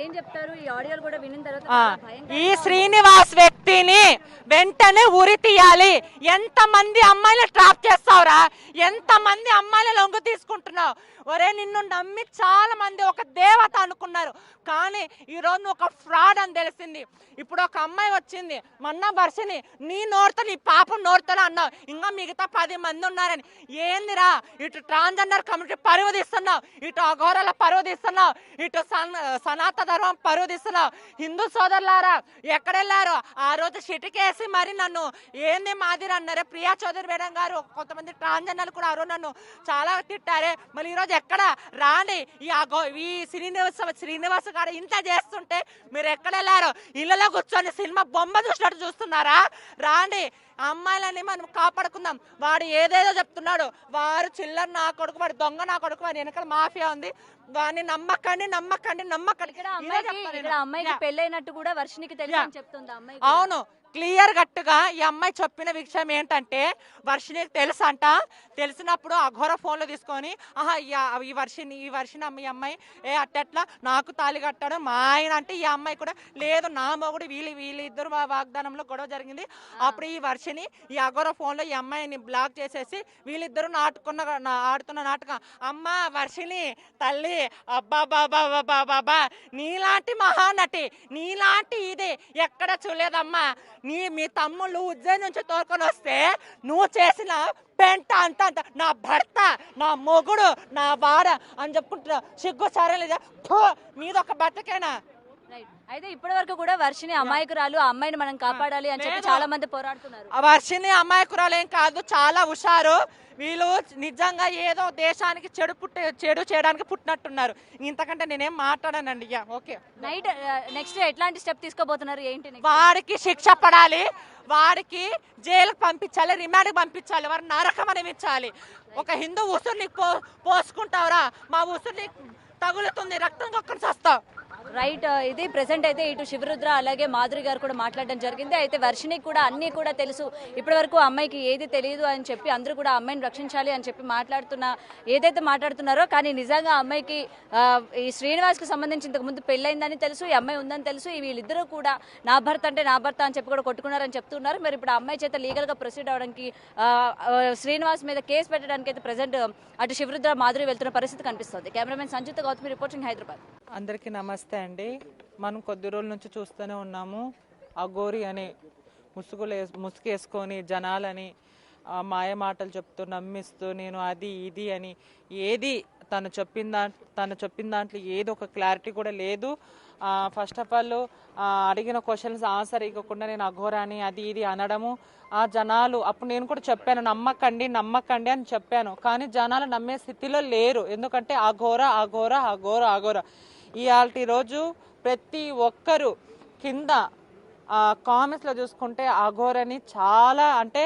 ఏం చెప్తారు ఈ ఆడియోలు కూడా వినిన తర్వాత ఈ శ్రీనివాస్ వ్యక్తిని వెంటనే ఉరి తీయాలి. ఎంతమంది అమ్మాయిలు ట్రాప్ చేస్తావురా, ఎంతమంది అమ్మాయిలు లొంగు తీసుకుంటున్నావు. ఒరే నిన్ను నమ్మి చాలా మంది ఒక దేవత అనుకున్నారు, కానీ ఈరోజు నువ్వు ఒక ఫ్రాడ్ అని తెలిసింది. ఇప్పుడు ఒక అమ్మాయి వచ్చింది మొన్న వర్షని, నీ నోరుతో నీ పాపం నోరుతో అన్నావు, ఇంకా మిగతా 10 మంది ఉన్నారని. ఏందిరా, ఇటు ట్రాన్స్జెండర్ కమ్యూనిటీ పరువు తీస్తున్నావు, ఇటు అఘోరాల పరువు తీస్తున్నావు, ఇటు సనాతన ధర్మం పరువు తీస్తున్నావు. హిందూ సోదరులారా ఎక్కడెళ్ళారు? ఆ రోజు చిటికేసి మరి నన్ను ఏంది మాదిరి అన్నారే ప్రియా చౌదరి మేడం గారు, కొంతమంది ట్రాన్స్జెండర్లు కూడా ఆ రోజు నన్ను చాలా తిట్టారే. మళ్ళీ ఈరోజు ఎక్కడ రాండి, ఈ శ్రీనివాస్ గారు ఇంత చేస్తుంటే మీరు ఎక్కడెళ్ళారు? ఇళ్ళలో కూర్చొని సినిమా బొమ్మ చూసినట్టు చూస్తున్నారా? రాండి, అమ్మాయిలని మనం కాపాడుకుందాం. వాడు ఏదేదో చెప్తున్నాడు, వారు చిల్లర నా కొడుకు, వాడు దొంగ నా కొడుకు, వాడి వెనకాల మాఫియా ఉంది, వాడిని నమ్మకండి నమ్మకండి నమ్మకండి. ఇక్కడ అమ్మాయికి పెళ్ళైనట్టు కూడా వర్షినికి తెలుసు అని చెప్తుంది అమ్మాయి. అవును, క్లియర్ గట్టుగా ఈ అమ్మాయి చెప్పిన విషయం ఏంటంటే, వర్షినికి తెలుసు అంట. తెలిసినప్పుడు అఘోర ఫోన్లో తీసుకొని ఈ వర్షిని ఈ అమ్మాయి అట్టెట్లా నాకు తాళి కట్టాడు మా ఆయన అంటే, ఈ అమ్మాయి కూడా లేదు నా మొగుడు, వీళ్ళిద్దరు వాగ్దానంలో గొడవ జరిగింది. అప్పుడు ఈ వర్షిని ఈ అఘోర ఫోన్లో ఈ అమ్మాయిని బ్లాక్ చేసేసి వీళ్ళిద్దరు ఆడుతున్న నాటకం. అమ్మ వర్షిని తల్లి, అబ్బా బాబా బాబా బాబా, నీలాంటి మహానటి, నీలాంటి ఇది ఎక్కడ చూడలేదమ్మా. మీ తమ్ముళ్ళు ఉజ్జయిని నుంచి తోరుకొని వస్తే నువ్వు చేసిన పెంట అంత నా భర్త, నా మొగుడు, నా వాడ అని చెప్పుకుంటున్నా. సిగ్గు సరేలేదా మీద ఒక బట్టకేనా? అయితే ఇప్పటి వరకు కూడా వర్షిని అమాయకురాలు, ఆ అమ్మాయిని మనం కాపాడాలి అని చెప్పి చాలా మంది పోరాడుతున్నారు. వర్షిని అమాయకురాలు ఏం కాదు, చాలా హుషారు. వీళ్ళు నిజంగా ఏదో దేశానికి చెడు చేయడానికి పుట్టినట్టున్నారు. ఇంతకంటే నేనేం మాట్లాడానండి. ఓకే, నెక్స్ట్ ఎట్లాంటి స్టెప్ తీసుకోబోతున్నారు ఏంటి? వాడికి శిక్ష పడాలి, వాడికి జైలుకి పంపించాలి, రిమాండ్కి పంపించాలి, వారు నరకం అనిపించాలి. ఒక హిందూ ఉసురు పోసుకుంటావురా, మా ఉసురు తగులుతుంది, రక్తం కొక్కని వస్తావు. రైట్, ఇది ప్రెసెంట్ అయితే ఇటు శివరుద్ర అలాగే మాధురి గారు కూడా మాట్లాడడం జరిగింది. అయితే వర్షినికి కూడా అన్నీ కూడా తెలుసు, ఇప్పటి వరకు అమ్మాయికి ఏది తెలియదు అని చెప్పి అందరూ కూడా అమ్మాయిని రక్షించాలి అని చెప్పి ఏదైతే మాట్లాడుతున్నారో, కానీ నిజంగా అమ్మాయికి ఈ శ్రీనివాస్కి సంబంధించి ఇంతకు ముందు పెళ్ళైందని తెలుసు, ఈ అమ్మాయి ఉందని తెలుసు. వీళ్ళిద్దరూ కూడా నా భర్త అంటే నా భర్త అని చెప్పి కూడా కొట్టుకున్నారని చెప్తున్నారు. మరి ఇప్పుడు అమ్మాయి చేత లీగల్గా ప్రొసీడ్ అవడానికి శ్రీనివాస్ మీద కేసు పెట్టడానికి అయితే ప్రెసెంట్ అటు శివరుద్ర మాధురి వెళ్తున్న పరిస్థితి కనిపిస్తుంది. Cameraman Sanjeeta Gautami reporting, Hyderabad. అందరికీ నమస్తే అండి. మనం కొద్ది రోజుల నుంచి చూస్తూనే ఉన్నాము, అఘోరి అని ముసుగేసుకొని జనాలని మాయ మాటలు చెప్తూ నమ్మిస్తూ నేను అది ఇది అని ఏది తను చెప్పిన దాంట్లో ఏది ఒక క్లారిటీ కూడా లేదు. ఫస్ట్ ఆఫ్ ఆల్ అడిగిన క్వశ్చన్స్ ఆన్సర్ ఇవ్వకుండా నేను అఘోరాని అది ఇది అనడము, ఆ జనాలు అప్పుడు నేను కూడా చెప్పాను నమ్మకండి అని చెప్పాను, కానీ జనాలు నమ్మే స్థితిలో లేరు. ఎందుకంటే అఘోర ఇవాళ రోజు ప్రతి ఒక్కరు కింద కామెంట్స్లో చూసుకుంటే అఘోరని చాలా అంటే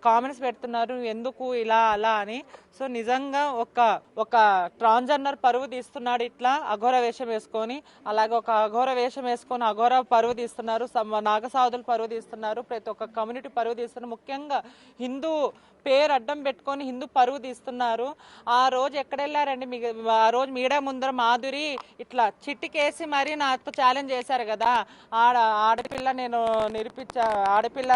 కామెంట్స్ పెడుతున్నారు, ఎందుకు ఇలా అలా అని. సో నిజంగా ఒక ట్రాన్స్జెండర్ పరువు తీస్తున్నాడు ఇట్లా అఘోర వేషం వేసుకొని, అలాగే ఒక అఘోర వేషం వేసుకొని అఘోర పరువు తీస్తున్నారు, నాగసాధులు పరువు తీస్తున్నారు, ప్రతి ఒక్క కమ్యూనిటీ పరువు తీస్తున్నారు. ముఖ్యంగా హిందూ పేరు అడ్డం పెట్టుకొని హిందూ పరువు తీస్తున్నారు. ఆ రోజు ఎక్కడెళ్ళారండి? ఆ రోజు మీడియా ముందర మాధురి ఇట్లా చిట్టికేసి మరీ నాతో ఛాలెంజ్ చేశారు కదా, ఆడపిల్ల నేను ఆడపిల్ల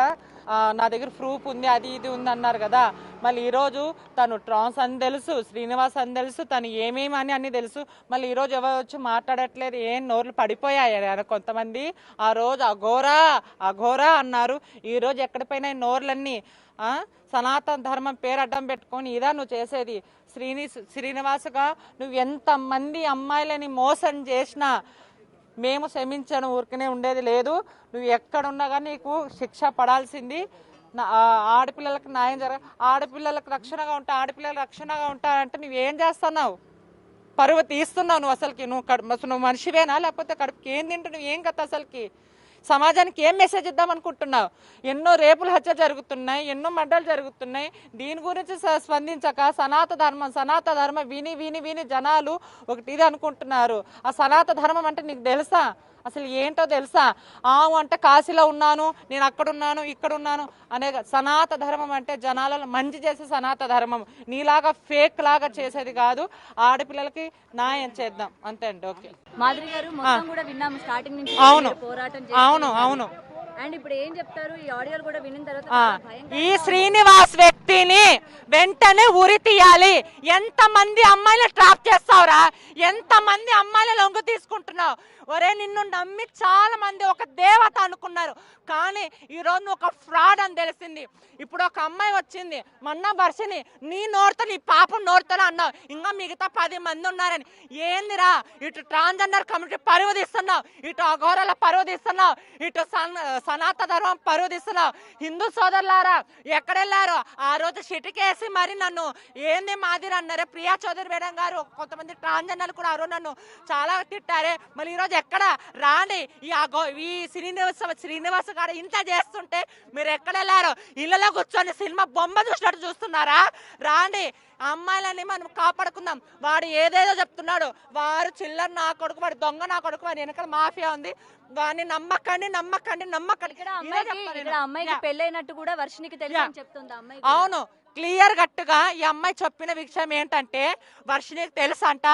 నా దగ్గర ప్రూఫ్ ఉంది అది ఇది ఉంది అన్నారు కదా. మళ్ళీ ఈరోజు తను ట్రాన్స్ అని తెలుసు, శ్రీనివాస్ అని తెలుసు, తను ఏమేమి అని అన్ని తెలుసు. మళ్ళీ ఈరోజు ఎవరు వచ్చి మాట్లాడట్లేదు, ఏం నోర్లు పడిపోయాయి కొంతమంది. ఆ రోజు అఘోరా అన్నారు, ఈరోజు ఎక్కడిపోయినా నోర్లన్నీ సనాతన ధర్మం పేరు అడ్డం పెట్టుకొని ఇదా నువ్వు చేసేది? శ్రీనివాసుగా నువ్వు ఎంతమంది అమ్మాయిలని మోసం చేసినా మేము క్షమించను, ఊరికనే ఉండేది లేదు. నువ్వు ఎక్కడున్నా కానీ నీకు శిక్ష పడాల్సింది. ఆడపిల్లలకు న్యాయం ఆడపిల్లలకు ఆడపిల్లలకు రక్షణగా ఉంటారంటే నువ్వేం చేస్తున్నావు? పరువు తీస్తున్నావు నువ్వు. అసలుకి నువ్వు మనిషివేనా? లేకపోతే కడుపుకి ఏం తింటూ నువ్వు ఏం కథ? అసలుకి సమాజానికి ఏం మెసేజ్ ఇద్దాం అనుకుంటున్నావు? ఎన్నో రేపులు హత్య జరుగుతున్నాయి, ఎన్నో మడ్డలు జరుగుతున్నాయి. దీని గురించి స్పందించక సనాతన ధర్మం విని జనాలు ఒకటి ఇది అనుకుంటున్నారు. ఆ సనాతన ధర్మం అంటే నీకు తెలుసా? అసలు ఏంటో తెలుసా? ఆవు అంటే కాశీలో ఉన్నాను, నేను అక్కడ ఉన్నాను, ఇక్కడ ఉన్నాను అనే సనాత ధర్మం అంటే జనాలను మంచి చేసే సనాత ధర్మం, నీలాగా ఫేక్ లాగా చేసేది కాదు. ఆడపిల్లలకి న్యాయం చేద్దాం అంతే అండి. ఓకే మాధురి గారు మొత్తం కూడా విన్నాము స్టార్టింగ్ నుంచి అవును పోరాటం అవును అవును. అండ్ ఇప్పుడు ఏం చెప్తారు? ఈ ఆడియోలు కూడా విన్న తర్వాత ఈ శ్రీనివాస్ వ్యక్తిని వెంటనే ఉరి తీయాలి. ఎంతమంది అమ్మాయిలు ట్రాప్ చేస్తావురా? ఎంతమంది అమ్మాయిలు లొంగు తీసుకుంటున్నావు? ఒరే నిన్ను నమ్మి చాలా మంది ఒక దేవత అనుకున్నారు, కానీ ఈరోజు నువ్వు ఒక ఫ్రాడ్ అని తెలిసింది. ఇప్పుడు ఒక అమ్మాయి వచ్చింది మొన్న వర్షని, నీ నోరుతో నీ పాపం నోరుతో అన్నావు, ఇంకా మిగతా 10 మంది ఉన్నారని. ఏందిరా? ఇటు ట్రాన్స్జెండర్ కమ్యూనిటీ పరువు తీస్తున్నావు, ఇటు అఘోరాల పరువు తీస్తున్నావు, ఇటు సనాతన ధర్మం పరువు తీస్తున్నావు. హిందూ సోదరులారా ఎక్కడెళ్ళారు? ఆ రోజు చిటికేసి మరి నన్ను ఏంది మాదిరి అన్నారే ప్రియా చౌదరి మేడం గారు, కొంతమంది ట్రాన్స్జెండర్లు కూడా ఆ రోజు నన్ను చాలా తిట్టారే. మళ్ళీ ఈరోజు ఎక్కడ రాండి? ఈ శ్రీనివాస్ గారు ఇంత చేస్తుంటే మీరు ఎక్కడ వెళ్ళారు? ఇళ్ళలో కూర్చొని సినిమా బొమ్మ చూసినట్టు చూస్తున్నారా? రాండి, అమ్మాయిలని మనం కాపాడుకుందాం. వాడు ఏదేదో చెప్తున్నాడు, వారు చిల్లర నా కొడుకు, వాడు దొంగ నా కొడుకు, వాడి వెనకాల మాఫియా ఉంది, వాడిని నమ్మకండి నమ్మకండి నమ్మకండి. ఇక్కడ అమ్మాయికి పెళ్ళైనట్టు కూడా వర్షినికి తెలుసు అని చెప్తుంది అమ్మాయి. అవును, క్లియర్ గట్టుగా ఈ అమ్మాయి చెప్పిన విషయం ఏంటంటే, వర్షినికి తెలుసు అంట.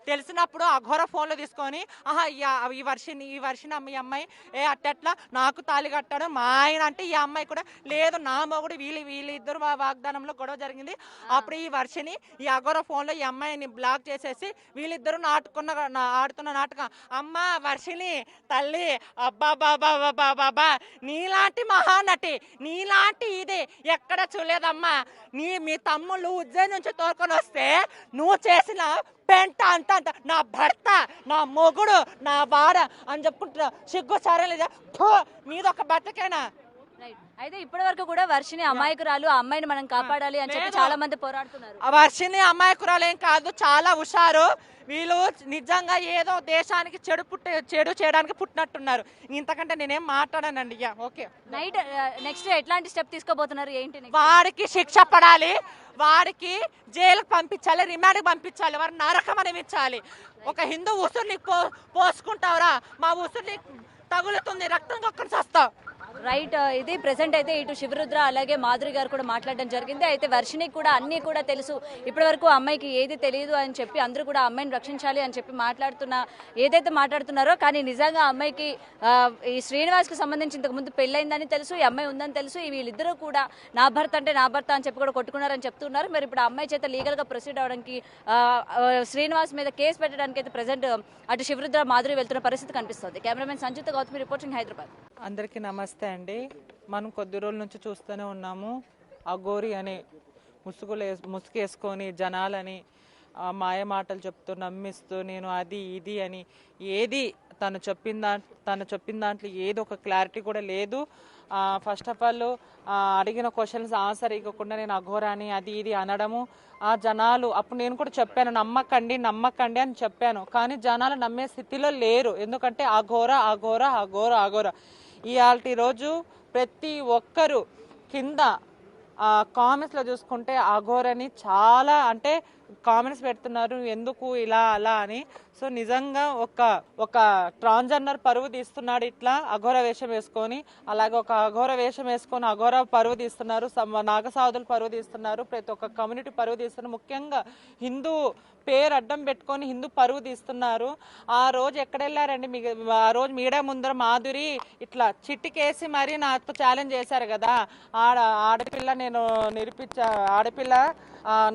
తెలిసినప్పుడు అఘోర ఫోన్లో తీసుకొని ఆహా ఈ వర్షిని ఈ అమ్మాయి అట్టెట్లా నాకు తాళి కట్టాడు మా ఆయన అంటే, ఈ అమ్మాయి కూడా లేదు నా మొగుడు, వీళ్ళిద్దరు వాగ్దానంలో గొడవ జరిగింది. అప్పుడు ఈ వర్షిని ఈ అఘోర ఫోన్లో ఈ అమ్మాయిని బ్లాక్ చేసేసి వీళ్ళిద్దరు ఆడుతున్న నాటకం. అమ్మ వర్షిని తల్లి, అబ్బా బాబా బాబా బాబా, నీలాంటి మహానటి, నీలాంటి ఇది ఎక్కడ చూడలేదమ్మా. మీ తమ్ముళ్ళు ఉజ్జయిని నుంచి తోరుకొని వస్తే నువ్వు చేసిన పెంట అంత అంత నా భర్త, నా మొగుడు, నా వాడ అని చెప్పుకుంటున్నా. సిగ్గు సరేలేదా? మీద ఒక బట్టకేనా? అయితే ఇప్పటి వరకు కూడా వర్షిని అమాయకురాలు, ఆ అమ్మాయిని మనం కాపాడాలి అని చెప్పి చాలా మంది పోరాడుతున్నారు. వర్షిని అమాయకురాలు ఏం కాదు, చాలా హుషారు. వీళ్ళు నిజంగా ఏదో దేశానికి చెడు చేయడానికి పుట్టినట్టున్నారు. ఇంతకంటే నేనేం మాట్లాడానండి. ఓకే, నెక్స్ట్ ఎట్లాంటి స్టెప్ తీసుకోబోతున్నారు ఏంటి? వాడికి శిక్ష పడాలి, వాడికి జైలుకు పంపించాలి, రిమాండ్కి పంపించాలి, వారు నరకం అనిపించాలి. ఒక హిందూ ఉసురుని పోసుకుంటావురా, మా ఉసురుని తగులుతుంది, రక్తం కొక్కని వస్తావు. రైట్, ఇది ప్రెసెంట్ అయితే ఇటు శివరుద్ర అలాగే మాధురి గారు కూడా మాట్లాడడం జరిగింది. అయితే వర్షినికి కూడా అన్నీ కూడా తెలుసు, ఇప్పటి వరకు అమ్మాయికి ఏది తెలియదు అని చెప్పి అందరూ కూడా అమ్మాయిని రక్షించాలి అని చెప్పి ఏదైతే మాట్లాడుతున్నారో, కానీ నిజంగా అమ్మాయికి ఈ శ్రీనివాస్కి సంబంధించి ఇంతకు ముందు పెళ్ళైందని తెలుసు, ఈ అమ్మాయి ఉందని తెలుసు. వీళ్ళిద్దరూ కూడా నా భర్త అంటే నా భర్త అని చెప్పి కూడా కొట్టుకున్నారని చెప్తున్నారు. మరి ఇప్పుడు అమ్మాయి చేత లీగల్గా ప్రొసీడ్ అవడానికి శ్రీనివాస్ మీద కేసు పెట్టడానికి అయితే ప్రెసెంట్ అటు శివరుద్ర మాధురి వెళ్తున్న పరిస్థితి కనిపిస్తుంది. Cameraman Sanjeeta Gautami reporting, Hyderabad. అందరికీ నమస్తే అండి. మనం కొద్ది రోజుల నుంచి చూస్తూనే ఉన్నాము, అఘోరి అని ముసుగేసుకొని జనాలని మాయ మాటలు చెప్తూ నమ్మిస్తూ నేను అది ఇది అని ఏది తను చెప్పిన దాంట్లో ఏదో ఒక క్లారిటీ కూడా లేదు. ఫస్ట్ ఆఫ్ ఆల్ అడిగిన క్వశ్చన్స్ ఆన్సర్ ఇవ్వకుండా నేను అఘోరాని అది ఇది అనడము, ఆ జనాలు అప్పుడు నేను కూడా చెప్పాను నమ్మకండి అని చెప్పాను, కానీ జనాలు నమ్మే స్థితిలో లేరు. ఎందుకంటే అఘోర ఇవాళ రోజు ప్రతి ఒక్కరు కింద కామెంట్స్లో చూసుకుంటే అఘోరని చాలా అంటే కామెంట్స్ పెడుతున్నారు, ఎందుకు ఇలా అలా అని. సో నిజంగా ఒక ట్రాన్స్జెండర్ పరువు తీస్తున్నాడు ఇట్లా అఘోర వేషం వేసుకొని, అలాగే ఒక అఘోర వేషం వేసుకొని అఘోర పరువు తీస్తున్నారు, నాగసాధులు పరువు తీస్తున్నారు, ప్రతి ఒక్క కమ్యూనిటీ పరువు తీస్తున్నారు. ముఖ్యంగా హిందూ పేరు అడ్డం పెట్టుకొని హిందూ పరువు తీస్తున్నారు. ఆ రోజు ఎక్కడెళ్ళారండి? ఆ రోజు మీడియా ముందర మాధురి ఇట్లా చిట్టికేసి మరీ నాతో ఛాలెంజ్ చేశారు కదా, ఆడపిల్ల నేను ఆడపిల్ల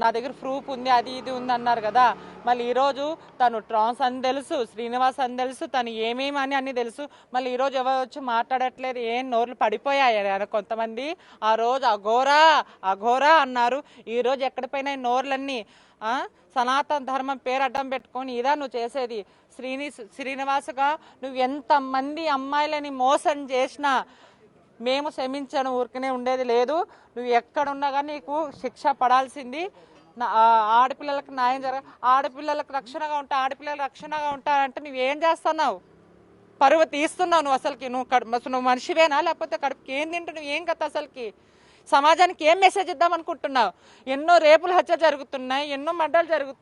నా దగ్గర ప్రూఫ్ ఉంది అది ఇది ఉంది అన్నారు కదా. మళ్ళీ ఈరోజు తను ట్రాన్స్ అని తెలుసు, శ్రీనివాస్ అని తెలుసు, తను ఏమేమి అని అన్ని తెలుసు. మళ్ళీ ఈరోజు ఎవరు వచ్చి మాట్లాడట్లేదు, ఏం నోర్లు పడిపోయాయి కొంతమంది. ఆ రోజు అఘోరా అన్నారు, ఈరోజు ఎక్కడిపోయినా నోర్లన్నీ సనాతన ధర్మం పేరు అడ్డం పెట్టుకొని ఇదా నువ్వు చేసేది? శ్రీనివాసుగా నువ్వు ఎంతమంది అమ్మాయిలని మోసం చేసినా మేము క్షమించను, ఊరికనే ఉండేది లేదు. నువ్వు ఎక్కడున్నా కానీ నీకు శిక్ష పడాల్సింది. ఆడపిల్లలకు న్యాయం ఆడపిల్లలకు రక్షణగా ఆడపిల్లలకు రక్షణగా ఉంటారంటే నువ్వేం చేస్తున్నావు? పరువు తీస్తున్నావు నువ్వు. అసలుకి నువ్వు మనిషివేనా? లేకపోతే కడుపుకి ఏం తింటూ నువ్వు ఏం కథ? అసలుకి సమాజానికి ఏం మెసేజ్ ఇద్దాం అనుకుంటున్నావు? ఎన్నో రేపులు హత్య జరుగుతున్నాయి, ఎన్నో మర్డర్లు జరుగుతున్నాయి.